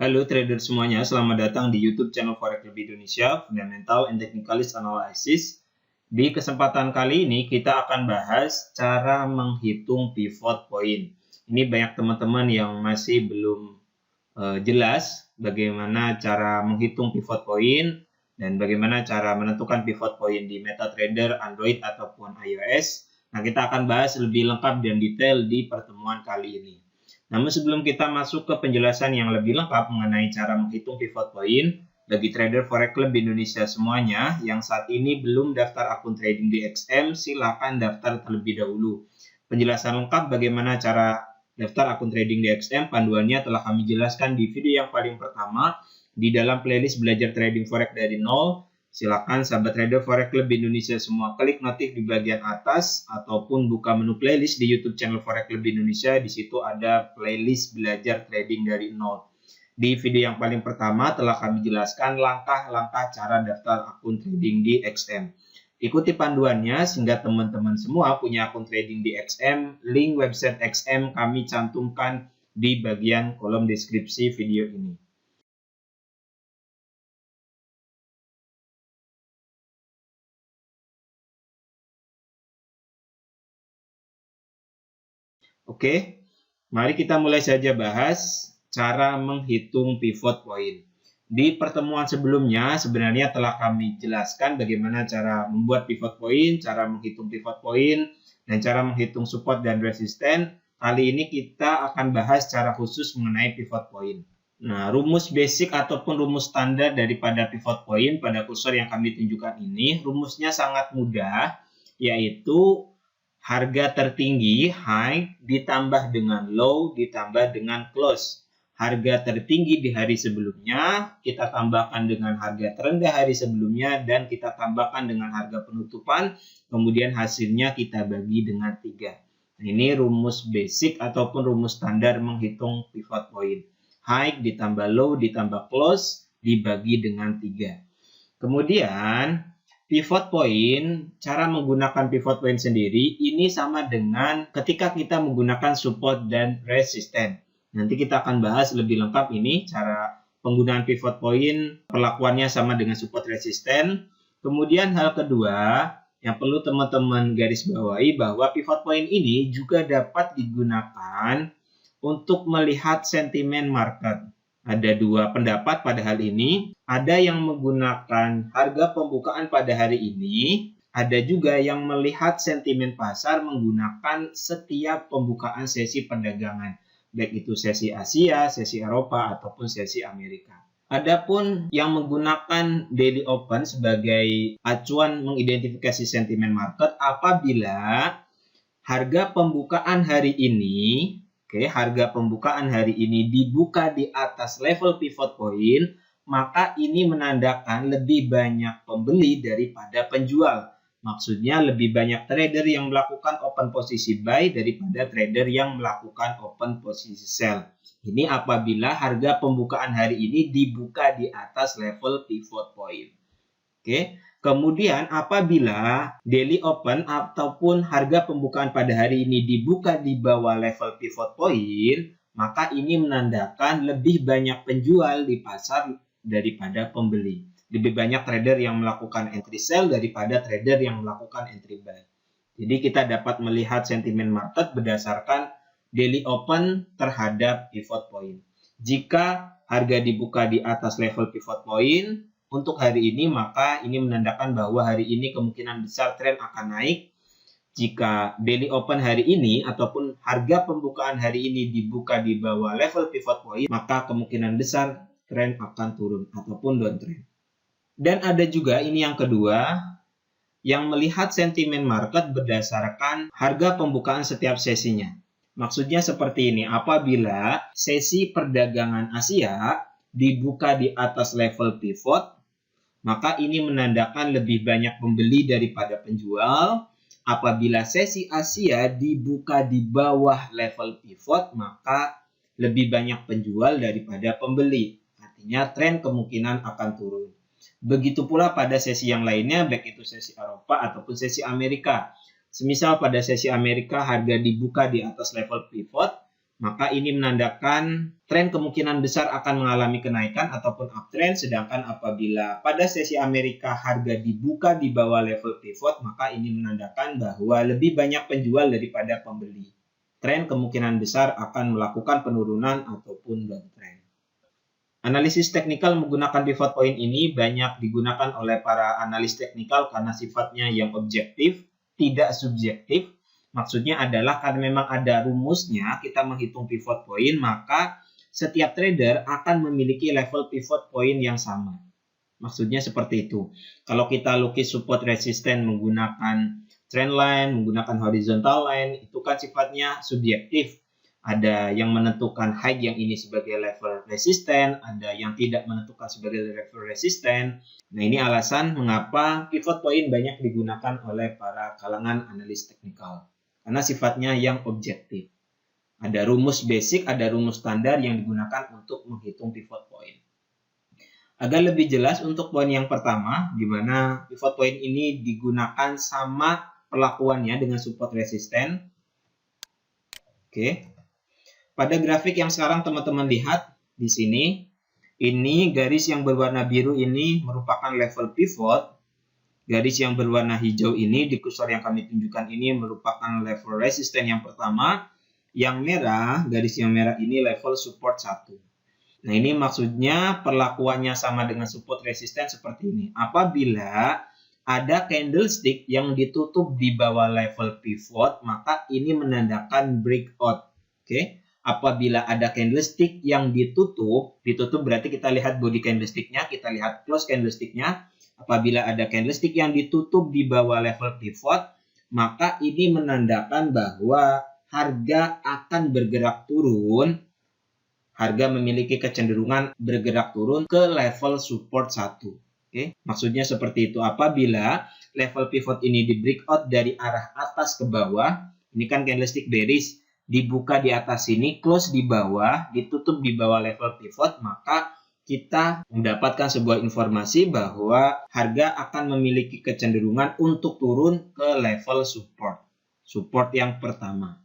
Halo trader semuanya, selamat datang di YouTube channel Forex Lebih Indonesia, Fundamental and Technicalist Analysis. Di kesempatan kali ini kita akan bahas cara menghitung pivot point. Ini banyak teman-teman yang masih belum jelas bagaimana cara menghitung pivot point dan bagaimana cara menentukan pivot point di MetaTrader, Android ataupun iOS. Nah, kita akan bahas lebih lengkap dan detail di pertemuan kali ini. Namun sebelum kita masuk ke penjelasan yang lebih lengkap mengenai cara menghitung pivot point, bagi trader Forex Lebih Indonesia semuanya yang saat ini belum daftar akun trading di XM, silakan daftar terlebih dahulu. Penjelasan lengkap bagaimana cara daftar akun trading di XM, panduannya telah kami jelaskan di video yang paling pertama di dalam playlist belajar trading Forex dari nol. Silakan sahabat trader Forex Lebih Indonesia semua klik notif di bagian atas ataupun buka menu playlist di YouTube channel Forex Lebih Indonesia. Di situ ada playlist belajar trading dari nol. Di video yang paling pertama telah kami jelaskan langkah-langkah cara daftar akun trading di XM. Ikuti panduannya sehingga teman-teman semua punya akun trading di XM. Link website XM kami cantumkan di bagian kolom deskripsi video ini. Oke, mari kita mulai saja bahas cara menghitung pivot point. Di pertemuan sebelumnya sebenarnya telah kami jelaskan bagaimana cara membuat pivot point, cara menghitung pivot point, dan cara menghitung support dan resisten. Kali ini kita akan bahas cara khusus mengenai pivot point. Nah, rumus basic ataupun rumus standar daripada pivot point pada kursor yang kami tunjukkan ini, rumusnya sangat mudah, yaitu harga tertinggi high ditambah dengan low ditambah dengan close. Harga tertinggi di hari sebelumnya kita tambahkan dengan harga terendah hari sebelumnya dan kita tambahkan dengan harga penutupan. Kemudian hasilnya kita bagi dengan 3. Ini rumus basic ataupun rumus standar menghitung pivot point. High ditambah low ditambah close dibagi dengan 3. Kemudian pivot point, cara menggunakan pivot point sendiri, ini sama dengan ketika kita menggunakan support dan resisten. Nanti kita akan bahas lebih lengkap ini, cara penggunaan pivot point, perlakuannya sama dengan support resisten. Kemudian hal kedua, yang perlu teman-teman garis bawahi bahwa pivot point ini juga dapat digunakan untuk melihat sentimen market. Ada dua pendapat pada hal ini. Ada yang menggunakan harga pembukaan pada hari ini. Ada juga yang melihat sentimen pasar menggunakan setiap pembukaan sesi perdagangan. Baik itu sesi Asia, sesi Eropa, ataupun sesi Amerika. Adapun yang menggunakan daily open sebagai acuan mengidentifikasi sentimen market apabila harga pembukaan hari ini harga pembukaan hari ini dibuka di atas level pivot point, maka ini menandakan lebih banyak pembeli daripada penjual. Maksudnya lebih banyak trader yang melakukan open posisi buy daripada trader yang melakukan open posisi sell. Ini apabila harga pembukaan hari ini dibuka di atas level pivot point. Kemudian apabila daily open ataupun harga pembukaan pada hari ini dibuka di bawah level pivot point, maka ini menandakan lebih banyak penjual di pasar daripada pembeli. Lebih banyak trader yang melakukan entry sell daripada trader yang melakukan entry buy. Jadi kita dapat melihat sentimen market berdasarkan daily open terhadap pivot point. Jika harga dibuka di atas level pivot point, untuk hari ini maka ini menandakan bahwa hari ini kemungkinan besar tren akan naik. Jika daily open hari ini ataupun harga pembukaan hari ini dibuka di bawah level pivot point, maka kemungkinan besar tren akan turun ataupun downtrend. Dan ada juga ini yang kedua, yang melihat sentimen market berdasarkan harga pembukaan setiap sesinya. Maksudnya seperti ini, apabila sesi perdagangan Asia dibuka di atas level pivot, maka ini menandakan lebih banyak pembeli daripada penjual. Apabila sesi Asia dibuka di bawah level pivot, maka lebih banyak penjual daripada pembeli. Artinya tren kemungkinan akan turun. Begitu pula pada sesi yang lainnya, baik itu sesi Eropa ataupun sesi Amerika. Semisal pada sesi Amerika harga dibuka di atas level pivot, maka ini menandakan tren kemungkinan besar akan mengalami kenaikan ataupun uptrend. Sedangkan apabila pada sesi Amerika harga dibuka di bawah level pivot, maka ini menandakan bahwa lebih banyak penjual daripada pembeli. Tren kemungkinan besar akan melakukan penurunan ataupun downtrend. Analisis teknikal menggunakan pivot point ini banyak digunakan oleh para analis teknikal karena sifatnya yang objektif, tidak subjektif. Maksudnya adalah karena memang ada rumusnya kita menghitung pivot point, maka setiap trader akan memiliki level pivot point yang sama. Maksudnya seperti itu. Kalau kita lukis support resisten menggunakan trend line, menggunakan horizontal line, itu kan sifatnya subjektif. Ada yang menentukan high yang ini sebagai level resisten, ada yang tidak menentukan sebagai level resisten. Nah, ini alasan mengapa pivot point banyak digunakan oleh para kalangan analis teknikal. Karena sifatnya yang objektif. Ada rumus basic, ada rumus standar yang digunakan untuk menghitung pivot point. Agar lebih jelas untuk poin yang pertama, di mana pivot point ini digunakan sama perlakuannya dengan support resisten. Oke. Pada grafik yang sekarang teman-teman lihat di sini, ini garis yang berwarna biru ini merupakan level pivot. Garis yang berwarna hijau ini di kursor yang kami tunjukkan ini merupakan level resisten yang pertama. Yang merah, garis yang merah ini level support 1. Nah, ini maksudnya perlakuannya sama dengan support resisten seperti ini. Apabila ada candlestick yang ditutup di bawah level pivot, maka ini menandakan breakout. Oke. Apabila ada candlestick yang ditutup berarti kita lihat body candlesticknya, kita lihat close candlesticknya. Apabila ada candlestick yang ditutup di bawah level pivot, maka ini menandakan bahwa harga akan bergerak turun. Harga memiliki kecenderungan bergerak turun ke level support 1. Oke, maksudnya seperti itu. Apabila level pivot ini di breakout dari arah atas ke bawah, ini kan candlestick bearish, dibuka di atas sini, close di bawah, ditutup di bawah level pivot, maka kita mendapatkan sebuah informasi bahwa harga akan memiliki kecenderungan untuk turun ke level support yang pertama.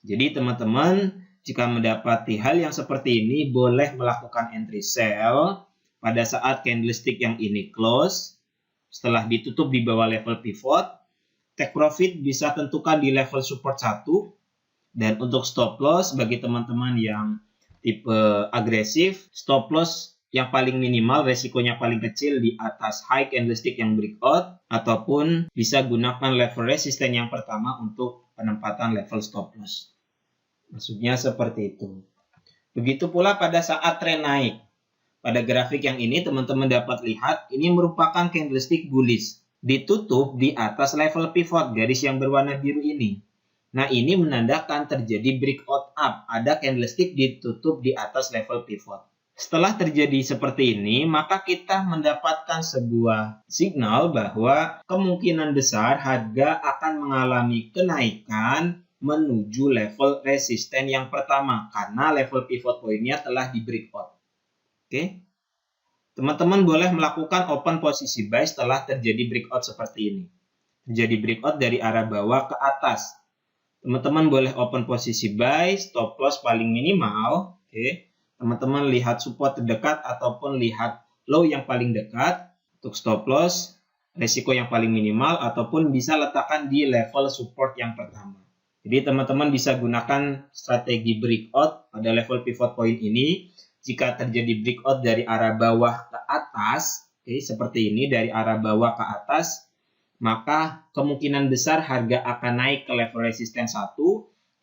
Jadi teman-teman, jika mendapati hal yang seperti ini, boleh melakukan entry sell pada saat candlestick yang ini close. Setelah ditutup di bawah level pivot, take profit bisa tentukan di level support 1. Dan untuk stop loss bagi teman-teman yang tipe agresif, stop loss yang paling minimal, resikonya paling kecil di atas high candlestick yang breakout, ataupun bisa gunakan level resisten yang pertama untuk penempatan level stop loss. Maksudnya seperti itu. Begitu pula pada saat tren naik. Pada grafik yang ini teman-teman dapat lihat, ini merupakan candlestick bullish. Ditutup di atas level pivot, garis yang berwarna biru ini. Nah, ini menandakan terjadi breakout up. Ada candlestick ditutup di atas level pivot. Setelah terjadi seperti ini, maka kita mendapatkan sebuah signal bahwa kemungkinan besar harga akan mengalami kenaikan menuju level resisten yang pertama karena level pivot point-nya telah di breakout. Oke. Teman-teman boleh melakukan open posisi buy setelah terjadi breakout seperti ini. Terjadi breakout dari arah bawah ke atas. Teman-teman boleh open posisi buy, stop loss paling minimal. Oke. Teman-teman lihat support terdekat ataupun lihat low yang paling dekat. Untuk stop loss, resiko yang paling minimal ataupun bisa letakkan di level support yang pertama. Jadi teman-teman bisa gunakan strategi breakout pada level pivot point ini. Jika terjadi breakout dari arah bawah ke atas, oke, seperti ini dari arah bawah ke atas, maka kemungkinan besar harga akan naik ke level resisten 1.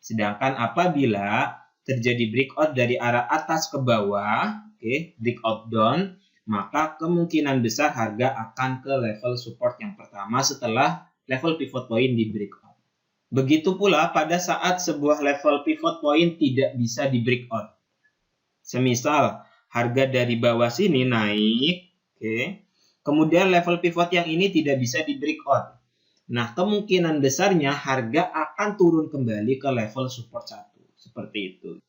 Sedangkan apabila terjadi breakout dari arah atas ke bawah, oke, breakout down, maka kemungkinan besar harga akan ke level support yang pertama setelah level pivot point di breakout. Begitu pula pada saat sebuah level pivot point tidak bisa di breakout. Semisal harga dari bawah sini naik, oke, kemudian level pivot yang ini tidak bisa di breakout. Nah, kemungkinan besarnya harga akan turun kembali ke level support 1. Seperti itu.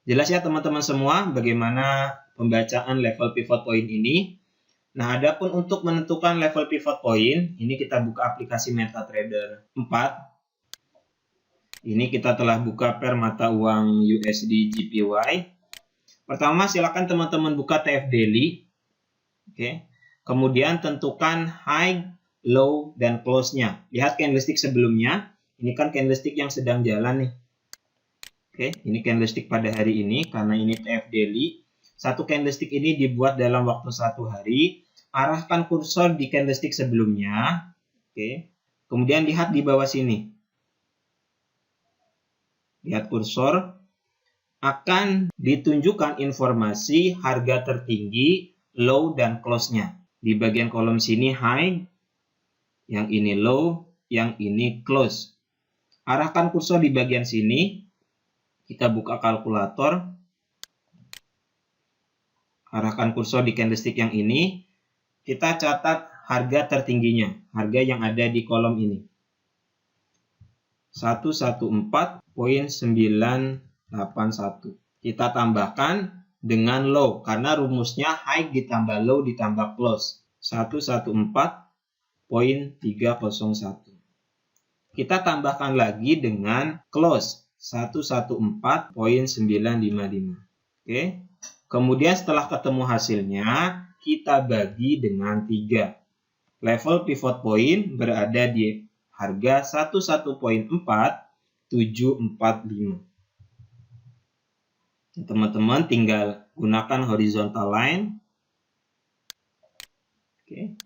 Jelas ya teman-teman semua bagaimana pembacaan level pivot point ini. Nah, adapun untuk menentukan level pivot point, ini kita buka aplikasi MetaTrader 4. Ini kita telah buka pair mata uang USD JPY. Pertama, silakan teman-teman buka TF Daily. Oke. Kemudian tentukan high, low, dan close-nya. Lihat candlestick sebelumnya. Ini kan candlestick yang sedang jalan nih. Oke, ini candlestick pada hari ini karena ini TF Daily. Satu candlestick ini dibuat dalam waktu 1 hari. Arahkan kursor di candlestick sebelumnya. Oke. Kemudian lihat di bawah sini. Lihat kursor, akan ditunjukkan informasi harga tertinggi, low, dan close-nya. Di bagian kolom sini high, yang ini low, yang ini close. Arahkan kursor di bagian sini, kita buka kalkulator. Arahkan kursor di candlestick yang ini, kita catat harga tertingginya, harga yang ada di kolom ini. 114.981. Kita tambahkan dengan low karena rumusnya high ditambah low ditambah close. 114.301. Kita tambahkan lagi dengan close 114.955. Oke. Kemudian setelah ketemu hasilnya, kita bagi dengan 3. Level pivot point berada di harga 11.4745. Teman-teman tinggal gunakan horizontal line. Oke.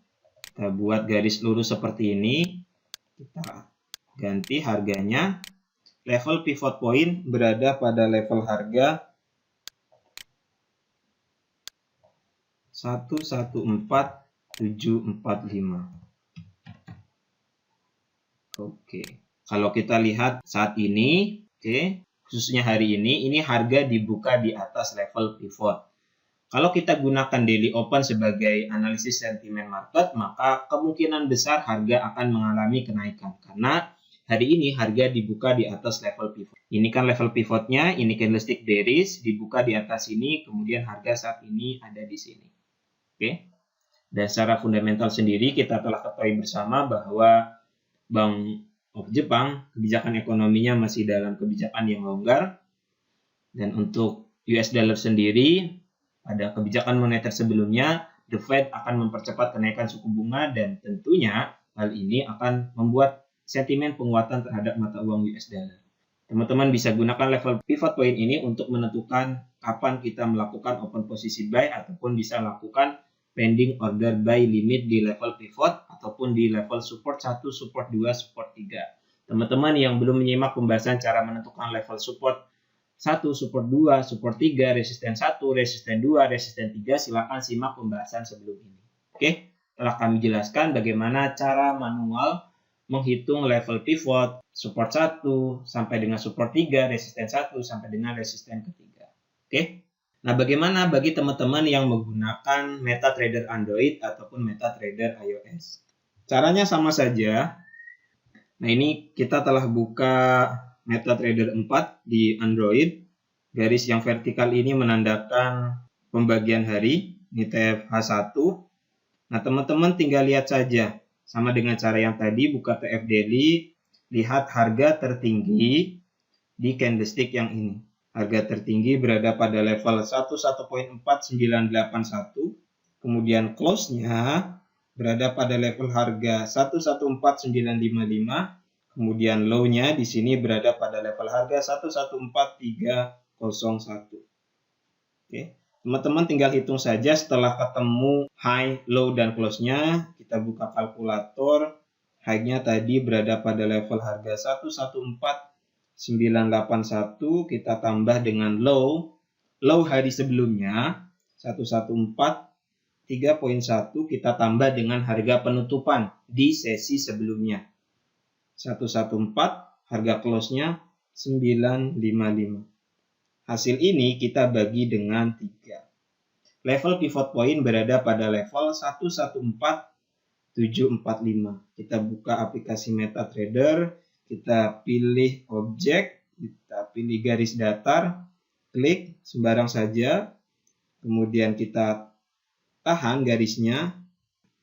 Kita buat garis lurus seperti ini. Kita ganti harganya. Level pivot point berada pada level harga 114745. Oke, kalau kita lihat saat ini, oke, khususnya hari ini harga dibuka di atas level pivot. Kalau kita gunakan daily open sebagai analisis sentimen market, maka kemungkinan besar harga akan mengalami kenaikan karena hari ini harga dibuka di atas level pivot. Ini kan level pivotnya, ini candlestick bearish dibuka di atas ini, kemudian harga saat ini ada di sini. Oke. Dan secara fundamental sendiri kita telah ketahui bersama bahwa Bank of Jepang, kebijakan ekonominya masih dalam kebijakan yang longgar. Dan untuk US dollar sendiri, pada kebijakan moneter sebelumnya, The Fed akan mempercepat kenaikan suku bunga dan tentunya hal ini akan membuat sentimen penguatan terhadap mata uang US dollar. Teman-teman bisa gunakan level pivot point ini untuk menentukan kapan kita melakukan open posisi buy ataupun bisa lakukan pending order buy limit di level pivot ataupun di level support 1, support 2, support 3. Teman-teman yang belum menyimak pembahasan cara menentukan level support 1, support 2, support 3, resisten 1, resisten 2, resisten 3, silakan simak pembahasan sebelum ini. Oke, telah kami jelaskan bagaimana cara manual menghitung level pivot, support 1 sampai dengan support 3, resisten 1 sampai dengan resisten ketiga. Oke. Nah, bagaimana bagi teman-teman yang menggunakan MetaTrader Android ataupun MetaTrader iOS? Caranya sama saja. Nah, ini kita telah buka MetaTrader 4 di Android. Garis yang vertikal ini menandakan pembagian hari. Ini TFH1. Nah, teman-teman tinggal lihat saja. Sama dengan cara yang tadi, buka TF Daily. Lihat harga tertinggi di candlestick yang ini. Harga tertinggi berada pada level 11.4981. Kemudian close-nya berada pada level harga 114955. Kemudian low-nya di sini berada pada level harga 114301. Oke. Teman-teman tinggal hitung saja setelah ketemu high, low, dan close-nya. Kita buka kalkulator. High-nya tadi berada pada level harga 114981, kita tambah dengan low hari sebelumnya 114.3.1, kita tambah dengan harga penutupan di sesi sebelumnya 114, harga close-nya 955. Hasil ini kita bagi dengan 3. Level pivot point berada pada level 114745. Kita buka aplikasi MetaTrader. Kita pilih objek, kita pilih garis datar, klik sembarang saja, kemudian kita tahan garisnya,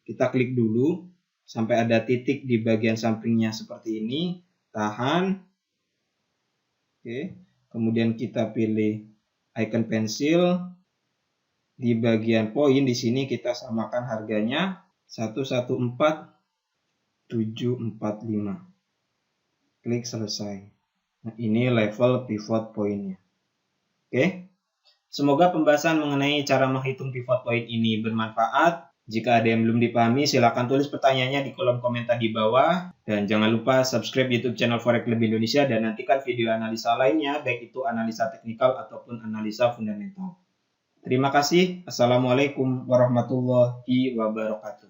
kita klik dulu sampai ada titik di bagian sampingnya seperti ini, tahan, Oke. Kemudian kita pilih icon pensil. Di bagian poin di sini kita samakan harganya 114745. Klik selesai. Nah, ini level pivot poinnya. Oke. Semoga pembahasan mengenai cara menghitung pivot point ini bermanfaat. Jika ada yang belum dipahami, silakan tulis pertanyaannya di kolom komentar di bawah. Dan jangan lupa subscribe YouTube channel Forex Club Indonesia dan nantikan video analisa lainnya, baik itu analisa teknikal ataupun analisa fundamental. Terima kasih. Assalamualaikum warahmatullahi wabarakatuh.